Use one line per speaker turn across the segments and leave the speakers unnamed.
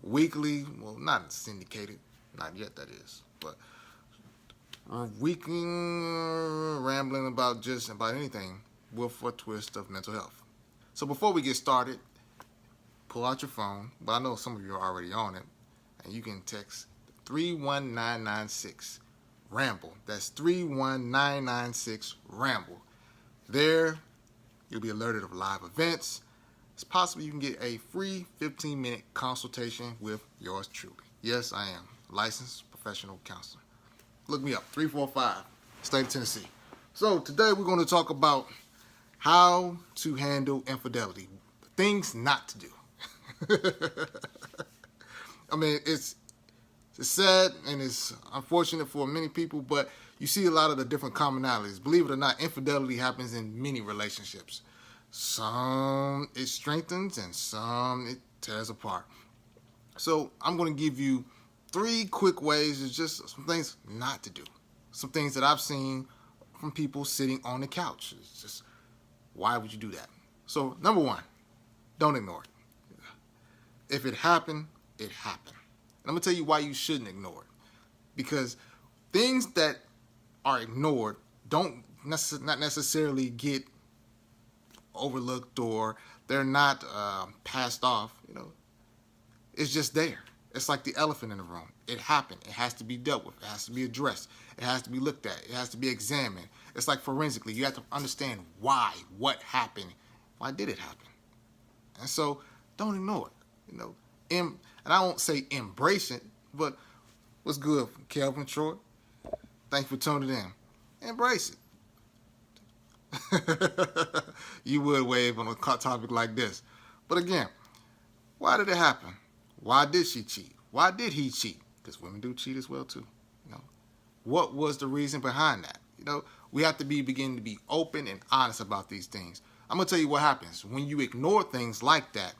weekly, well, not syndicated, not yet that is, but weekly rambling about just about anything with a twist of mental health. So before we get started, pull out your phone, but I know some of you are already on it, and you can text 31996 Ramble. That's 31996 Ramble. There, you'll be alerted of live events. It's possible you can get a free 15-minute consultation with yours truly. Yes, I am a licensed professional counselor. Look me up, 345, State of Tennessee. So today we're going to talk about how to handle infidelity. Things not to do. I mean, it's sad and it's unfortunate for many people, but you see a lot of the different commonalities. Believe it or not, infidelity happens in many relationships. Some it strengthens and some it tears apart. So I'm going to give you 3 quick ways. It's just some things not to do. Some things that I've seen from people sitting on the couch. It's just, why would you do that? So number 1, don't ignore it. If it happened, it happened. And I'm going to tell you why you shouldn't ignore it. Because things that are ignored don't not necessarily get overlooked or they're not passed off. You know, it's just there. It's like the elephant in the room. It happened. It has to be dealt with. It has to be addressed. It has to be looked at. It has to be examined. It's like forensically. You have to understand why, what happened, why did it happen. And so don't ignore it. You know, and I won't say embrace it, but what's good, Kelvin Troy? Thanks for tuning in. Embrace it. You would wave on a topic like this. But again, why did it happen? Why did she cheat? Why did he cheat? Because women do cheat as well too. You know, what was the reason behind that? You know, we have to begin to be open and honest about these things. I'm gonna tell you what happens when you ignore things like that.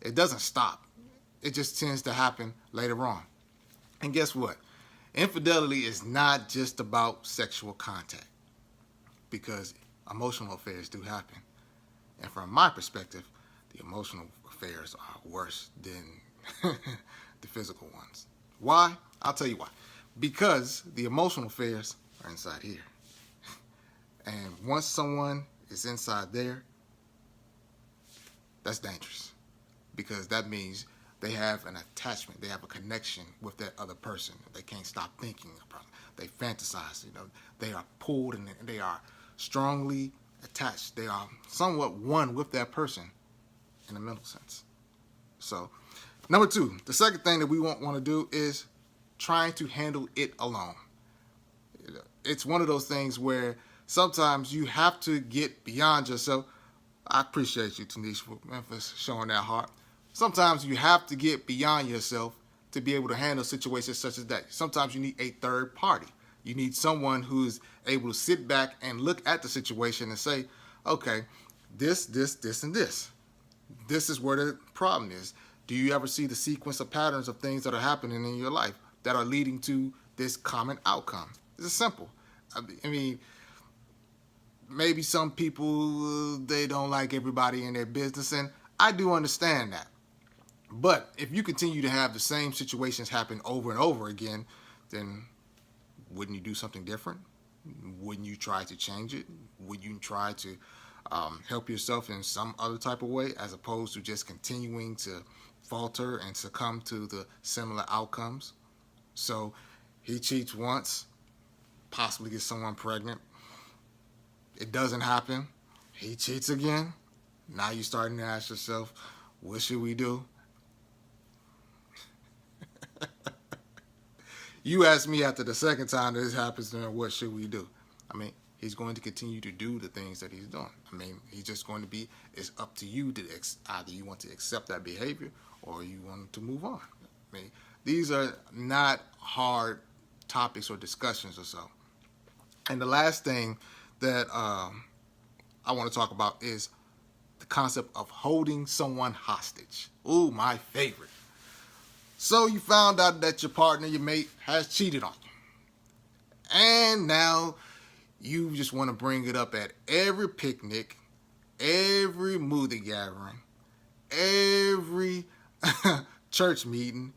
It doesn't stop. It just tends to happen later on. And guess what? Infidelity is not just about sexual contact, because emotional affairs do happen. And from my perspective, the emotional affairs are worse than the physical ones. Why? I'll tell you why. Because the emotional affairs are inside here. And once someone is inside there, that's dangerous. Because that means they have an attachment, they have a connection with that other person. They can't stop thinking about it. They fantasize, you know, they are pulled and they are strongly attached. They are somewhat one with that person in a mental sense. So, number 2, the second thing that we won't want to do is trying to handle it alone. It's one of those things where sometimes you have to get beyond yourself. I appreciate you, Tanisha, for Memphis, showing that heart. Sometimes you have to get beyond yourself to be able to handle situations such as that. Sometimes you need a third party. You need someone who's able to sit back and look at the situation and say, okay, this, and this. This is where the problem is. Do you ever see the sequence of patterns of things that are happening in your life that are leading to this common outcome? It's simple. I mean, maybe some people, they don't like everybody in their business, and I do understand that. But if you continue to have the same situations happen over and over again, then wouldn't you do something different? Wouldn't you try to change it? Would you try to help yourself in some other type of way, as opposed to just continuing to falter and succumb to the similar outcomes? So he cheats once, possibly gets someone pregnant. It doesn't happen. He cheats again. Now you're starting to ask yourself, what should we do? You ask me after the second time that this happens, then what should we do? I mean, he's going to continue to do the things that he's doing. I mean, he's just going to be, it's up to you to either you want to accept that behavior or you want to move on. I mean, these are not hard topics or discussions or so. And the last thing that I want to talk about is the concept of holding someone hostage. Ooh, my favorite. So you found out that your partner, your mate, has cheated on you. And now you just want to bring it up at every picnic, every movie gathering, every church meeting,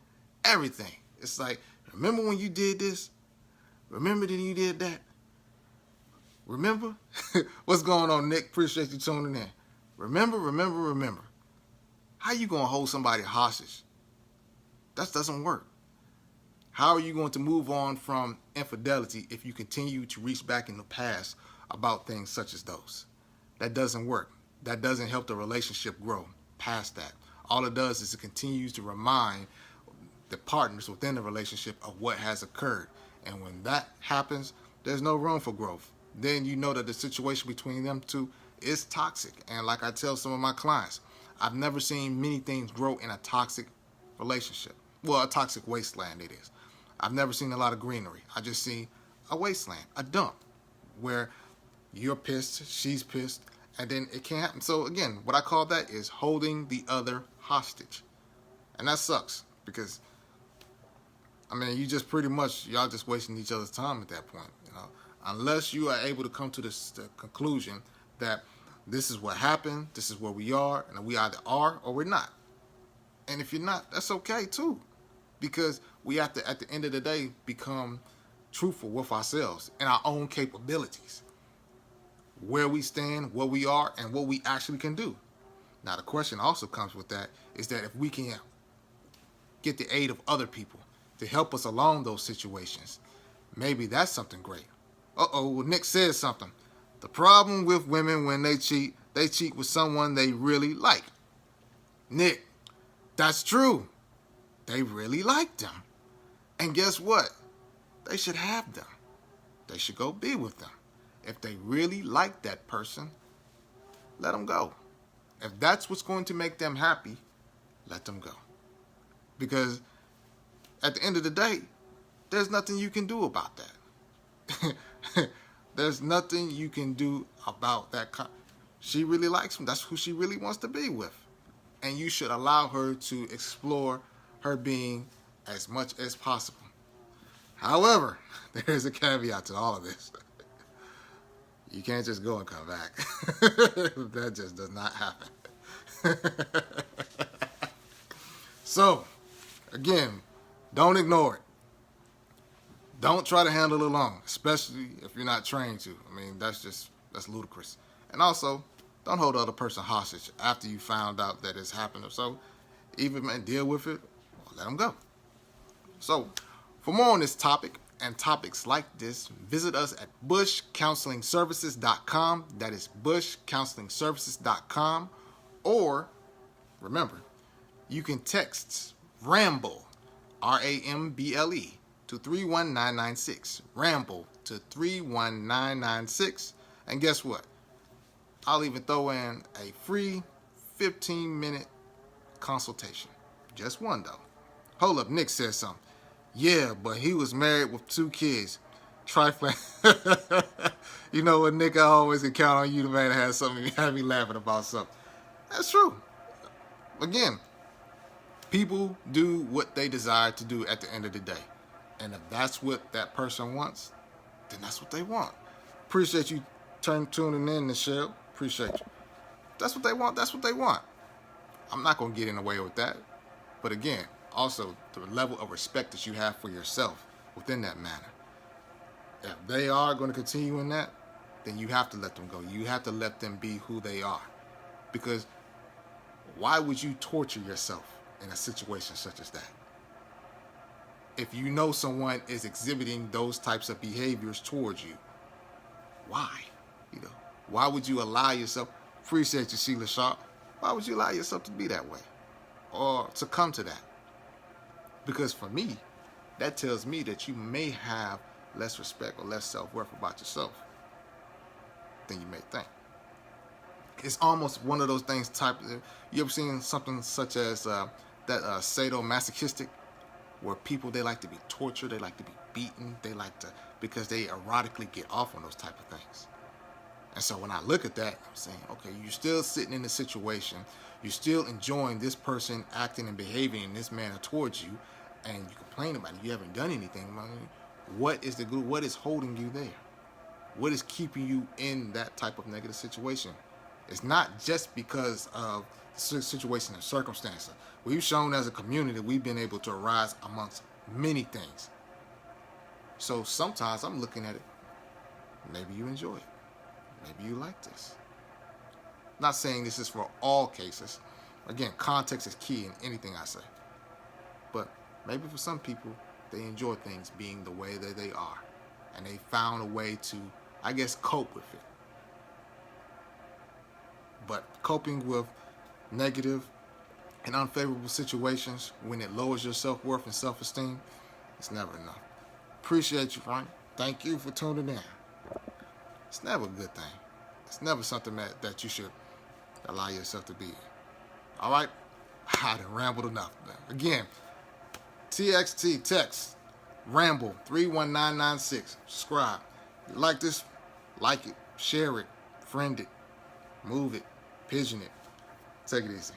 everything. It's like, remember when you did this? Remember that you did that? Remember? What's going on, Nick? Appreciate you tuning in. Remember. How you going to hold somebody hostage? That doesn't work. How are you going to move on from infidelity if you continue to reach back in the past about things such as those? That doesn't work. That doesn't help the relationship grow past that. All it does is it continues to remind the partners within the relationship of what has occurred. And when that happens, there's no room for growth. Then you know that the situation between them two is toxic. And like I tell some of my clients, I've never seen many things grow in a toxic relationship. Well, a toxic wasteland it is. I've never seen a lot of greenery. I just see a wasteland, a dump, where you're pissed, she's pissed, and then it can't happen. So again, what I call that is holding the other hostage. And that sucks because, I mean, you just pretty much, y'all just wasting each other's time at that point, you know. Unless you are able to come to the conclusion that this is what happened, this is where we are, and we either are or we're not. And if you're not, that's okay too. Because we have to, at the end of the day, become truthful with ourselves and our own capabilities. Where we stand, what we are, and what we actually can do. Now, the question also comes with that is that if we can get the aid of other people to help us along those situations, maybe that's something great. Nick says something. The problem with women when they cheat with someone they really like. Nick, that's true. They really like them. And guess what? They should have them. They should go be with them. If they really like that person, let them go. If that's what's going to make them happy, let them go. Because at the end of the day, there's nothing you can do about that. There's nothing you can do about that. She really likes him. That's who she really wants to be with. And you should allow her to explore her being as much as possible. However, there's a caveat to all of this. You can't just go and come back. That just does not happen. So, again, don't ignore it. Don't try to handle it alone, especially if you're not trained to. I mean, that's ludicrous. And also, don't hold the other person hostage after you found out that it's happened. So, even deal with it, or let them go. So, for more on this topic and topics like this, visit us at bushcounselingservices.com. That is bushcounselingservices.com. Or, remember, you can text Ramble, R-A-M-B-L-E, to 31996. Ramble to 31996. And guess what? I'll even throw in a free 15-minute consultation. Just one, though. Hold up, Nick says something. Yeah, but he was married with 2 kids. Trifling. You know what, Nick? I always can count on you to have something, have me laughing about something. That's true. Again, people do what they desire to do at the end of the day. And if that's what that person wants, then that's what they want. Appreciate you tuning in, Michelle. Appreciate you. That's what they want. That's what they want. I'm not going to get in the way with that. But again, also the level of respect that you have for yourself within that manner. If they are going to continue in that, then you have to let them go. You have to let them be who they are. Because why would you torture yourself in a situation such as that? If you know someone is exhibiting those types of behaviors towards you, why? Why would you allow yourself? Appreciate you, Sheila Sharp. Why would you allow yourself to be that way, or to come to that? Because for me, that tells me that you may have less respect or less self-worth about yourself than you may think. It's almost one of those things. You ever seen something such as that sadomasochistic? Where people, they like to be tortured, they like to be beaten, because they erotically get off on those type of things. And so when I look at that, I'm saying, okay, you're still sitting in the situation, you're still enjoying this person acting and behaving in this manner towards you, and you complain about it, you haven't done anything. What is holding you there? What is keeping you in that type of negative situation? It's not just because of situation and circumstances. We've shown as a community that we've been able to arise amongst many things. So sometimes I'm looking at it, maybe you enjoy it. Maybe you like this. Not saying this is for all cases. Again, context is key in anything I say. But maybe for some people, they enjoy things being the way that they are. And they found a way to, I guess, cope with it. But coping with negative and unfavorable situations when it lowers your self-worth and self-esteem, it's never enough. Appreciate you, Frank. Thank you for tuning in. It's never a good thing. It's never something that you should allow yourself to be in. All right? I done rambled enough. Again, TXT, text, Ramble, 31996. Subscribe. If you like this, like it, share it, friend it, move it, pigeon it. Take it easy.